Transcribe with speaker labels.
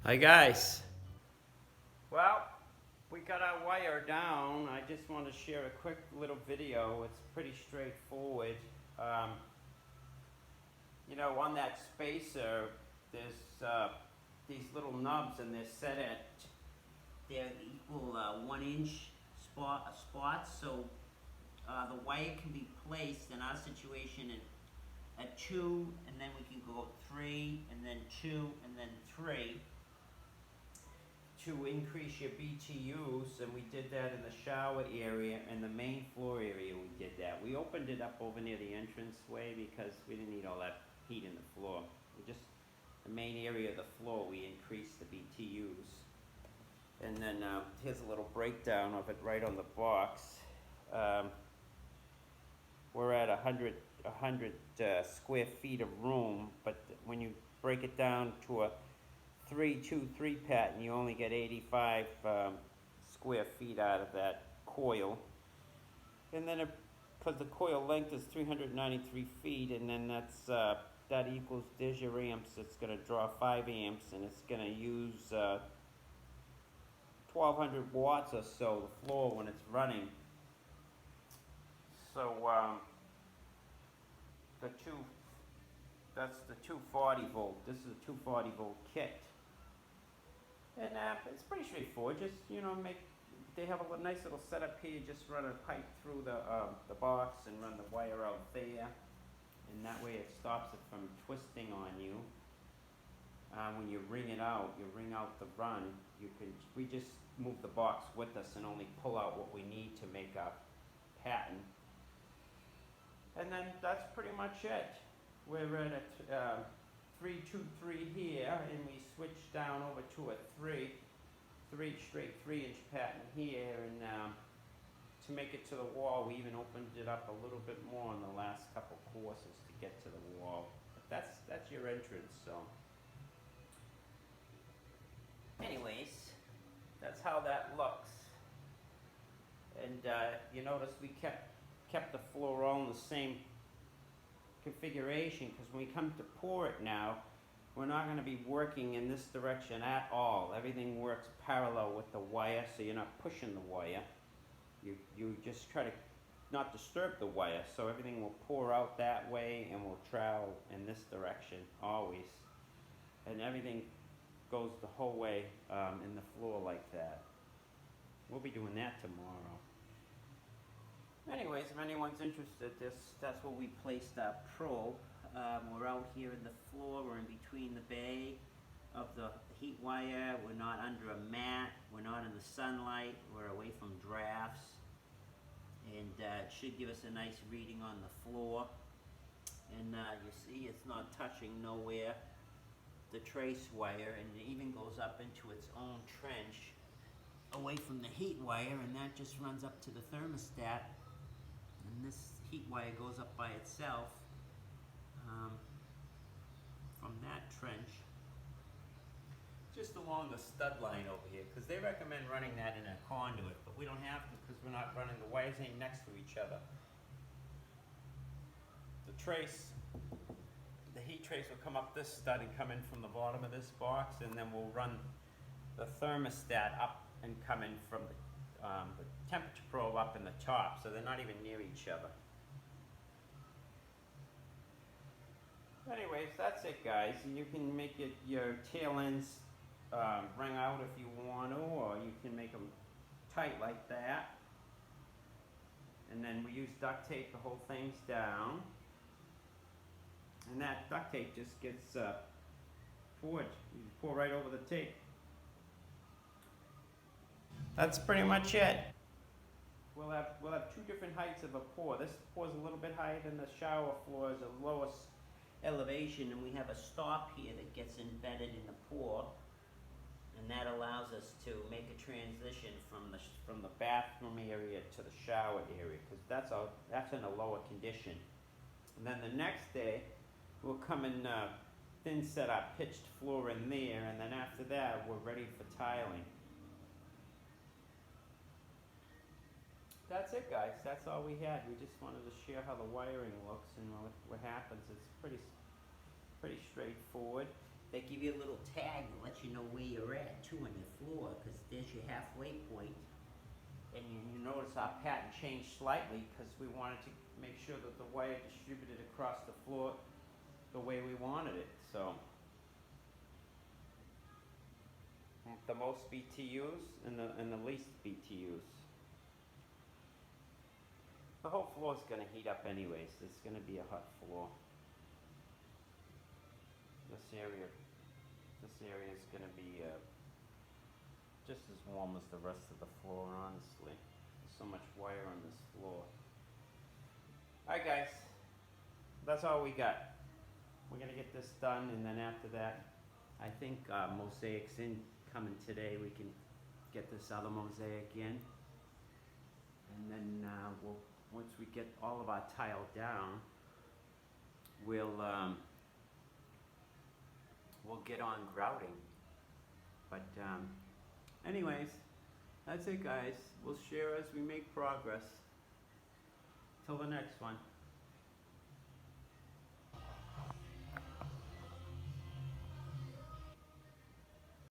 Speaker 1: Hi guys. Well, we got our wire down. I just want to share a quick little video. It's pretty straightforward. Um, on that spacer, there's these little nubs and they're set at, they're equal 1 inch spots. So the wire can be placed in our situation at 2, and then we can go 3, and then 2, and then 3. To increase your BTUs, and we did that in the shower area and the main floor area. We did that. We opened it up over near the entranceway because we didn't need all that heat in the floor. We just, the main area of the floor, we increased the BTUs. And then here's a little breakdown of it right on the box. We're at 100 square feet of room, but when you break it down to a 3-2-3 pattern, you only get 85 square feet out of that coil. And then because the coil length is 393 feet, and then that equals, there's your amps. It's going to draw 5 amps, and it's going to use 1200 watts or so, the floor, when it's running. So that's the 240 volt. This is a 240 volt kit. And it's pretty straightforward. Just, they have a nice little setup here. You just run a pipe through the box and run the wire out there. And that way it stops it from twisting on you. When you ring it out, you ring out the run, we just move the box with us and only pull out what we need to make our pattern. And then that's pretty much it. We're at a 3-2-3 here, and we switch down over to a 3 straight 3-inch pattern here, and to make it to the wall, we even opened it up a little bit more in the last couple courses to get to the wall. But that's your entrance. So anyways, that's how that looks. And you notice we kept the floor all in the same configuration, because when we come to pour it now, we're not going to be working in this direction at all. Everything works parallel with the wire, so you're not pushing the wire. You just try to not disturb the wire, so everything will pour out that way and will travel in this direction always. And everything goes the whole way in the floor like that. We'll be doing that tomorrow. Anyways, if anyone's interested, that's where we placed our probe. We're out here in the floor. We're in between the bay of the heat wire. We're not under a mat. We're not in the sunlight. We're away from drafts. And it should give us a nice reading on the floor. And you see it's not touching nowhere the trace wire, and it even goes up into its own trench away from the heat wire, and that just runs up to the thermostat. And this heat wire goes up by itself from that trench just along the stud line over here, because they recommend running that in a conduit, but we don't have to because we're not running, the wires ain't next to each other. The heat trace will come up this stud and come in from the bottom of this box, and then we'll run the thermostat up and come in from the temperature probe up in the top, so they're not even near each other. Anyways, that's it, guys. You can make your tail ends ring out if you want to, or you can make them tight like that. And then we use duct tape to hold things down. And that duct tape just gets poured. You pour right over the tape. That's pretty much it. We'll have 2 different heights of a pour. This pours a little bit higher than the shower floor, is the lowest elevation, and we have a stop here that gets embedded in the pour, and that allows us to make a transition from the bathroom area to the shower area, because that's in a lower condition. And then the next day we'll come and thin set our pitched floor in there, and then after that we're ready for tiling. That's it, guys. That's all we had. We just wanted to share how the wiring looks and what happens. It's pretty straightforward. they give you a little tag that lets you know where you're at too on your floor, because there's your halfway point. And you notice our pattern changed slightly because we wanted to make sure that the wire distributed across the floor the way we wanted it. So the most BTUs and the least BTUs. The whole floor is going to heat up anyways. It's going to be a hot floor. This area is going to be just as warm as the rest of the floor, honestly. There's so much wire on this floor. Alright guys, that's all we got. We're going to get this done, and then after that, I think mosaic's coming today. We can get this other mosaic in. And then once we get all of our tile down, we'll get on grouting. But anyways, that's it guys. We'll share as we make progress. Till the next one.